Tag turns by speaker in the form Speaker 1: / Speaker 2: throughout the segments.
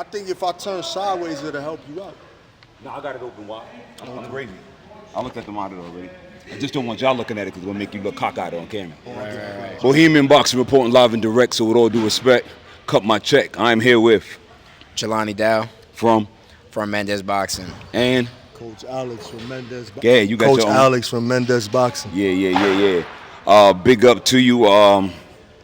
Speaker 1: I think if I turn sideways, it'll help you out.
Speaker 2: No, I got it open wide. I'm grading. I looked at the monitor already. I just don't want y'all looking at it because it'll make you look cockeyed on camera.
Speaker 3: Right.
Speaker 2: Bohemian Boxing reporting live and direct, so with all due respect, cut my check. I'm here with
Speaker 3: Jelani Dow
Speaker 2: from
Speaker 3: Mendez Boxing.
Speaker 2: and
Speaker 1: Coach Alex from Mendez Boxing.
Speaker 2: yeah, you got
Speaker 1: Coach
Speaker 2: your own.
Speaker 1: Alex from Mendez Boxing.
Speaker 2: Yeah. Big up to you.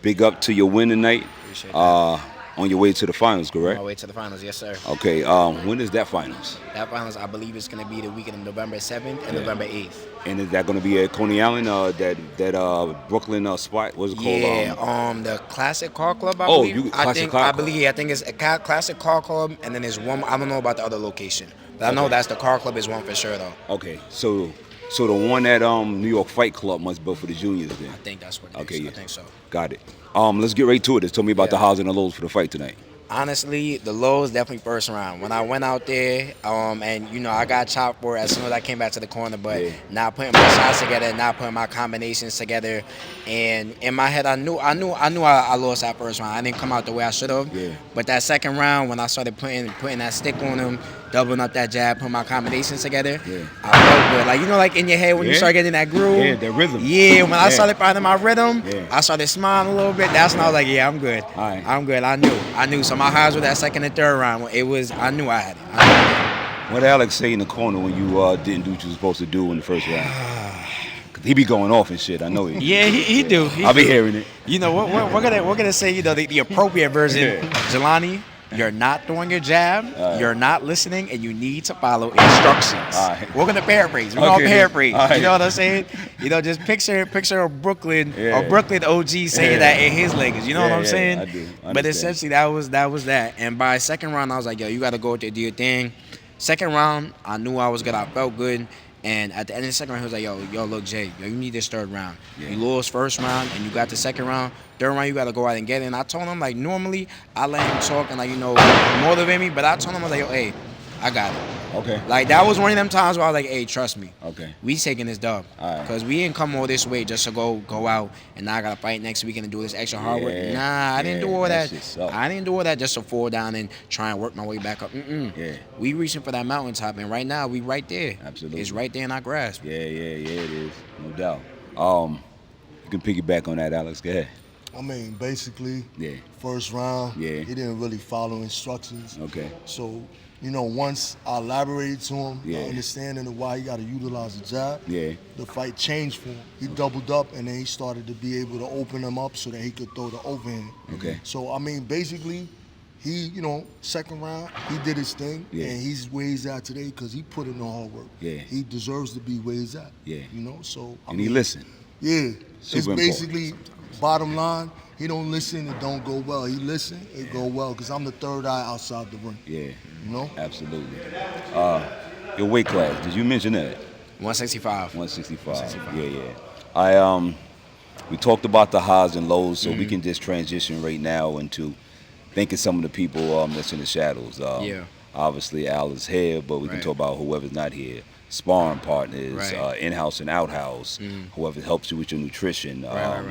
Speaker 2: Big up to your win tonight.
Speaker 3: Appreciate that.
Speaker 2: On your way to the finals,
Speaker 3: On
Speaker 2: correct?
Speaker 3: my way to the finals, yes, sir.
Speaker 2: Okay. When is that finals?
Speaker 3: That finals, I believe, is going to be the weekend of November 7th and November 8th.
Speaker 2: And is that going to be at Coney Island? That Brooklyn spot? What's it called?
Speaker 3: Yeah, the Classic Car Club, I
Speaker 2: Oh,
Speaker 3: believe.
Speaker 2: Classic Car Club.
Speaker 3: I think it's a Classic Car Club, and then there's one. I don't know about the other location, but I know that's the Car Club is one for sure, though.
Speaker 2: Okay. So the one at New York Fight Club must be for the juniors then.
Speaker 3: I think that's what it is.
Speaker 2: Okay, yeah.
Speaker 3: I think so.
Speaker 2: Got it. Let's get right to it. Just tell me about the
Speaker 3: Yeah.
Speaker 2: highs and the lows for the fight tonight.
Speaker 3: Honestly, the lows definitely first round. When I went out there, and I got chopped for it as soon as I came back to the corner, but not putting my shots together, not putting my combinations together, and in my head, I knew I lost that first round. I didn't come out the way I should have.
Speaker 2: Yeah.
Speaker 3: But that second round, when I started putting that stick on him, doubling up that jab, putting my combinations together, I felt good. Like in your head when you start getting that groove.
Speaker 2: Yeah, the rhythm.
Speaker 3: Yeah, when I started finding my rhythm,
Speaker 2: Yeah.
Speaker 3: I started smiling a little bit. That's when I was like, yeah, I'm good.
Speaker 2: All right.
Speaker 3: I'm good. I knew. So my highs were that second and third round. I knew I had it.
Speaker 2: What did Alex say in the corner when you didn't do what you were supposed to do in the first round? 'Cause he be going off and shit. I know he.
Speaker 3: Yeah, he do.
Speaker 2: I'll be hearing it.
Speaker 3: We're gonna say the appropriate version.
Speaker 2: Yeah.
Speaker 3: Jelani, you're not throwing your jab. You're not listening, and you need to follow instructions.
Speaker 2: All right.
Speaker 3: We're gonna paraphrase. We're
Speaker 2: Okay.
Speaker 3: gonna paraphrase.
Speaker 2: All right.
Speaker 3: You know what I'm saying? Just picture a Brooklyn OG saying
Speaker 2: Yeah.
Speaker 3: that in his language. You know what I'm
Speaker 2: Yeah,
Speaker 3: saying?
Speaker 2: I do. I
Speaker 3: But
Speaker 2: understand.
Speaker 3: essentially, that was that. And by second round, I was like, yo, you got to go out there, do your thing. Second round, I knew I was good. I felt good. And at the end of the second round, he was like, yo, look, Jay, you need this third round.
Speaker 2: Yeah.
Speaker 3: You lost first round, and you got the second round. Third round, you got to go out and get it. And I told him, normally, I let him talk and, motivate me. But I told him, I was like, yo, hey, I got it.
Speaker 2: Okay.
Speaker 3: That was one of them times where I was like, hey, trust me.
Speaker 2: Okay.
Speaker 3: We taking this dub.
Speaker 2: All right.
Speaker 3: Because we didn't come all this way just to go out and now I got to fight next weekend and do this extra hard work.
Speaker 2: Yeah.
Speaker 3: Nah, I didn't do all
Speaker 2: that
Speaker 3: that.
Speaker 2: shit suck.
Speaker 3: I didn't do all that just to fall down and try and work my way back up.
Speaker 2: Yeah.
Speaker 3: We reaching for that mountaintop, and right now we right there.
Speaker 2: Absolutely.
Speaker 3: It's right there in our grasp.
Speaker 2: Yeah, it is. No doubt. You can piggyback on that, Alex. Go ahead.
Speaker 1: I mean, basically,
Speaker 2: Yeah.
Speaker 1: first round,
Speaker 2: Yeah.
Speaker 1: he didn't really follow instructions.
Speaker 2: Okay.
Speaker 1: So, once I elaborated to him,
Speaker 2: Yeah.
Speaker 1: understanding of why he got to utilize the jab,
Speaker 2: Yeah.
Speaker 1: the fight changed for him. He doubled up, and then he started to be able to open him up so that he could throw the overhand.
Speaker 2: Okay.
Speaker 1: So, I mean, basically, he, second round, he did his thing,
Speaker 2: Yeah.
Speaker 1: and he's where he's at today because he put in the hard work.
Speaker 2: Yeah.
Speaker 1: He deserves to be where he's at.
Speaker 2: Yeah.
Speaker 1: So,
Speaker 2: And he listened.
Speaker 1: Yeah. It's
Speaker 2: Super
Speaker 1: basically, bottom line, he don't listen, it don't go well. He listen, it go well, because I'm the third eye outside the ring.
Speaker 2: Yeah. Absolutely. Your weight class, did you mention that?
Speaker 3: 165.
Speaker 2: 165. Yeah. We talked about the highs and lows, so we can just transition right now into thanking some of the people that's in the shadows. Obviously, Al is here, but we can
Speaker 3: Right.
Speaker 2: talk about whoever's not here. Sparring partners,
Speaker 3: Right.
Speaker 2: in-house and out-house, whoever helps you with your nutrition,
Speaker 3: Right.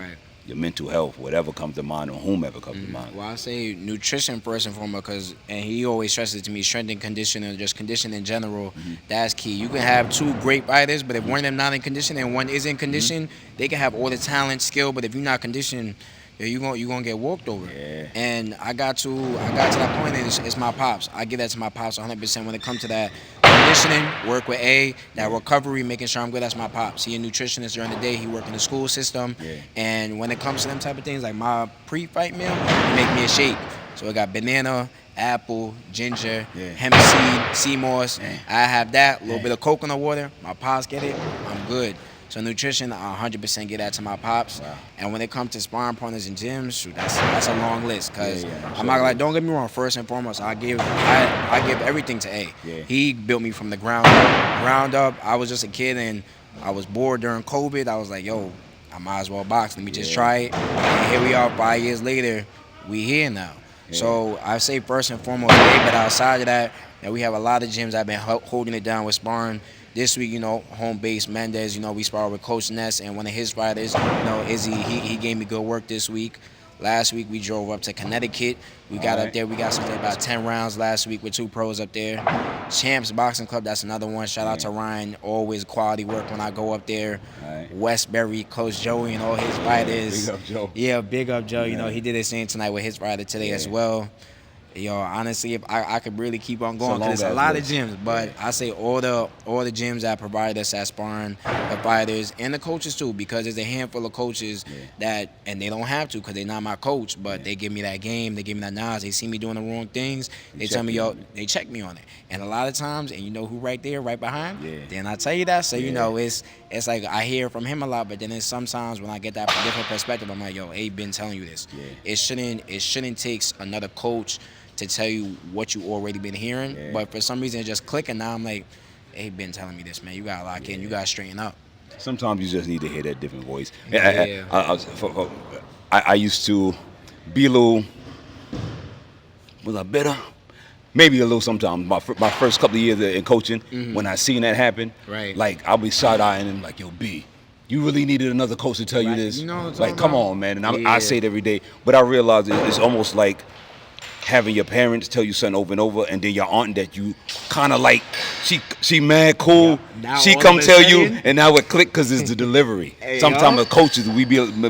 Speaker 2: your mental health, whatever comes to mind or whomever comes to mind.
Speaker 3: Well, I say nutrition first and foremost, and he always stresses to me, strength and conditioning, or just condition in general, that's key. You can have two great fighters, but if one of them not in condition and one is in condition, they can have all the talent, skill, but if you're not conditioned, you're gonna get walked over.
Speaker 2: Yeah.
Speaker 3: And I got to that point, and it's my pops. I give that to my pops 100% when it comes to that conditioning, work with that recovery, making sure I'm good. That's my pops. He a nutritionist during the day. He work in the school system.
Speaker 2: Yeah.
Speaker 3: And when it comes to them type of things, like my pre-fight meal, he make me a shake. So I got banana, apple, ginger, hemp seed, sea moss. I have that, a little bit of coconut water. My pops get it. I'm good. So nutrition, I 100% get that to my pops.
Speaker 2: Wow.
Speaker 3: And when it comes to sparring partners and gyms, shoot, that's a long list. Cause
Speaker 2: I'm
Speaker 3: I'm
Speaker 2: sure.
Speaker 3: not like, don't get me wrong. First and foremost, I give everything to A.
Speaker 2: Yeah.
Speaker 3: He built me from the ground up. I was just a kid and I was bored during COVID. I was like, yo, I might as well box. Let me just try it. And here we are 5 years later. We here now. So I say first and foremost, A. But outside of that, we have a lot of gyms that have been holding it down with sparring. This week, home base Mendez, we sparred with Coach Ness and one of his fighters, Izzy, he gave me good work this week. Last week we drove up to Connecticut. We got up there. We got something about 10 rounds last week with 2 pros up there. Champs Boxing Club, that's another one. Shout out to Ryan. Always quality work when I go up there. Westbury, Coach Joey and all his fighters.
Speaker 2: Big up Joe.
Speaker 3: Yeah, big up Joe. You know, he did his thing tonight with his fighter today as well. Yo, honestly, if I could really keep on going because there's a lot of gyms, but I say all the gyms that provide us that sparring, the fighters and the coaches too, because there's a handful of coaches that, and they don't have to because they're not my coach, but they give me that game, they give me that knowledge, they see me doing the wrong things, they tell me, yo, they check me on it, and a lot of times, and you know who right there, right behind, then I tell you that, so you know, it's like I hear from him a lot, but then it's sometimes when I get that different perspective, I'm like, yo, Abe been telling you this. It shouldn't take another coach to tell you what you already been hearing, but for some reason it's just clicking now. I'm like, hey, been telling me this, man. You gotta lock in. You gotta straighten up.
Speaker 2: Sometimes you just need to hear that different voice. I used to be a little, was I better? Maybe a little sometimes. My first couple of years in coaching, when I seen that happen, like I'll be side-eyeing him like, yo, B, you really needed another coach to tell you this?
Speaker 3: You know,
Speaker 2: like, come on, man. And I say it every day, but I realize it's almost like having your parents tell you something over and over, and then your aunt that you kind of like, she mad cool, she come tell you, and now it click because it's the delivery. Sometimes the coaches, we be and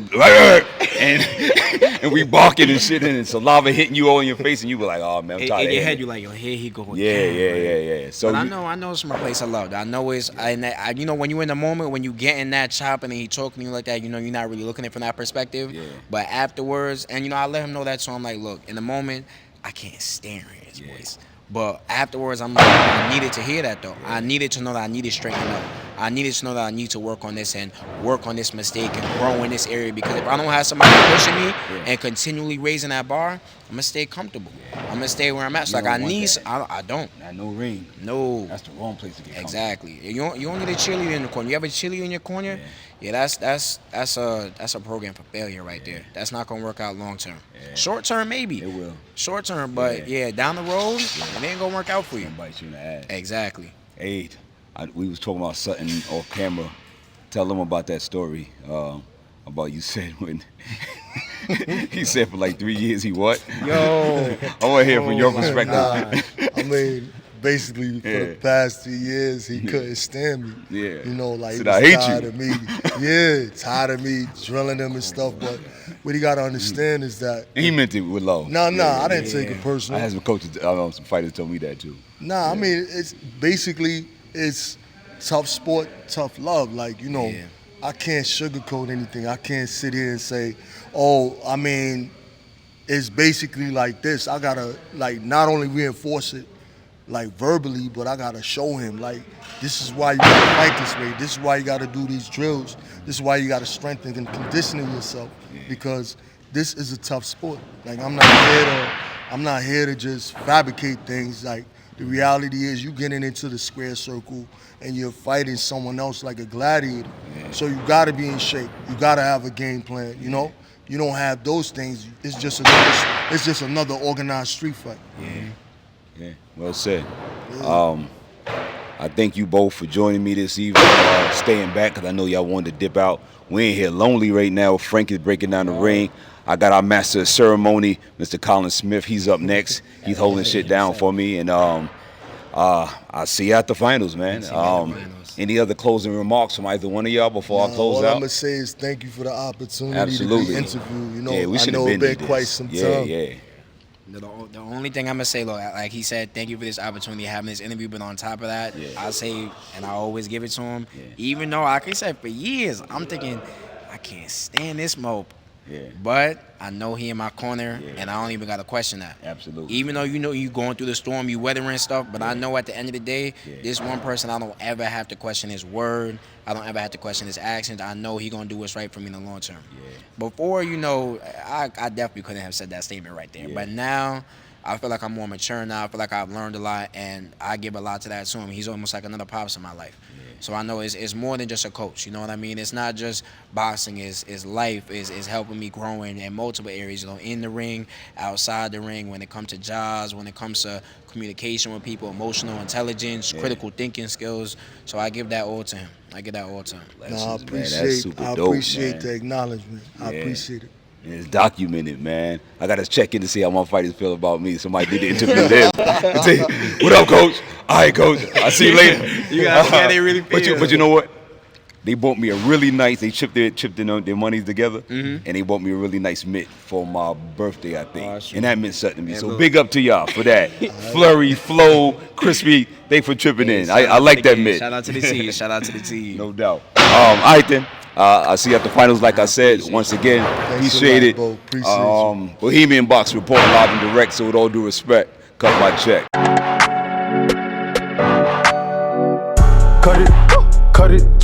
Speaker 2: we barking and shit, and saliva hitting you all in your face, and you be like, oh man, I'm tired.
Speaker 3: In your head, you like, yo, here he go again.
Speaker 2: Yeah. So
Speaker 3: but I know it's from a place of love. I know it's, you know, when you're in the moment, when you get in that chop and he talking to you like that, you know, you're not really looking at it from that perspective. But afterwards, and you know, I let him know that, so I'm like, look, in the moment, I can't stand hearing his voice. But afterwards, I'm like, I needed to hear that, though. I needed to know that I needed to straighten up. I needed to know that I need to work on this and work on this mistake and grow in this area. Because if I don't have somebody pushing me and continually raising that bar, I'm going to stay comfortable. I'm going to stay where I'm at. So, like, I don't.
Speaker 2: Not no ring.
Speaker 3: No.
Speaker 2: That's the wrong place to get
Speaker 3: Exactly. You don't need a cheerleader in the corner. You have a cheerleader in your corner? Yeah, that's a program for failure right there. That's not gonna work out long term. Short term maybe.
Speaker 2: It will.
Speaker 3: Short term, but down the road, it ain't gonna work out for you.
Speaker 2: Bite you in the ass.
Speaker 3: Exactly.
Speaker 2: Hey, we was talking about something off camera. Tell them about that story. About you said when he said for like 3 years he what?
Speaker 3: Yo,
Speaker 2: I want to hear from your perspective.
Speaker 1: Nah, I mean, basically for the past 3 years he couldn't stand me.
Speaker 2: Yeah.
Speaker 1: You know, like he
Speaker 2: Said,
Speaker 1: was
Speaker 2: I hate
Speaker 1: tired
Speaker 2: you.
Speaker 1: of me. Tired of me drilling him and stuff. But what he gotta understand is that
Speaker 2: And he meant it with love.
Speaker 1: I didn't take it personal.
Speaker 2: I had some coaches, some fighters told me that too.
Speaker 1: I mean, it's basically it's tough sport, tough love. Like, you know, I can't sugarcoat anything. I can't sit here and say, oh, I mean, it's basically like this. I gotta like not only reinforce it like verbally, but I gotta show him like this is why you gotta fight this way. This is why you gotta do these drills. This is why you gotta strengthen and conditioning yourself because this is a tough sport. Like I'm not here to just fabricate things. Like the reality is you getting into the square circle and you're fighting someone else like a gladiator. So you gotta be in shape. You gotta have a game plan, you know? You don't have those things, it's just another organized street fight.
Speaker 2: Yeah, well said. I thank you both for joining me this evening, staying back because I know y'all wanted to dip out. We ain't here lonely right now. Frank is breaking down the ring. I got our master of ceremony, Mr. Colin Smith. He's up next. He's holding shit down for me. And I'll see you at the finals, man. Any other closing remarks from either one of y'all before I close
Speaker 1: all
Speaker 2: out?
Speaker 1: I'm going to say is thank you for the opportunity
Speaker 2: Absolutely.
Speaker 1: to be interviewed. You know,
Speaker 2: we
Speaker 1: I know it's been quite some time.
Speaker 3: The only thing I'm gonna say, look, like he said, thank you for this opportunity of having this interview. But on top of that, I say, and I always give it to him, even though, like I said, for years, I'm thinking, I can't stand this mope. But I know he in my corner, and I don't even got to question that.
Speaker 2: Absolutely.
Speaker 3: Even though you know you going through the storm, you weathering stuff, but I know at the end of the day, this one person, I don't ever have to question his word. I don't ever have to question his actions. I know he going to do what's right for me in the long term. Before, you know, I definitely couldn't have said that statement right there. But now, I feel like I'm more mature now. I feel like I've learned a lot, and I give a lot to that to him. He's almost like another pops in my life. So I know it's more than just a coach. You know what I mean? It's not just boxing. It's life. Is helping me growing in multiple areas. You know, in the ring, outside the ring. When it comes to jobs, when it comes to communication with people, emotional intelligence, critical thinking skills. So I give that all to him. I
Speaker 1: I appreciate the acknowledgement. I appreciate it.
Speaker 2: And it's documented, man. I gotta check in to see how my fighters feel about me. Somebody did the interview them. I say, what up, coach? All right, coach. I'll see you later.
Speaker 3: You gotta see how they really feel.
Speaker 2: But you know what? They bought me a really nice. They chipped their monies together, and they bought me a really nice mitt for my birthday, I think, and that meant something to me. So big up to y'all for that. Flurry, flow, crispy. Thanks for tripping in. I like that mitt.
Speaker 3: Shout out to the team. Shout out to the team.
Speaker 2: No doubt. All right then. I see you at the finals. Like I said, once again, appreciate it. Bohemian Box reporting live and direct. So with all due respect, cut my check.
Speaker 4: Cut it.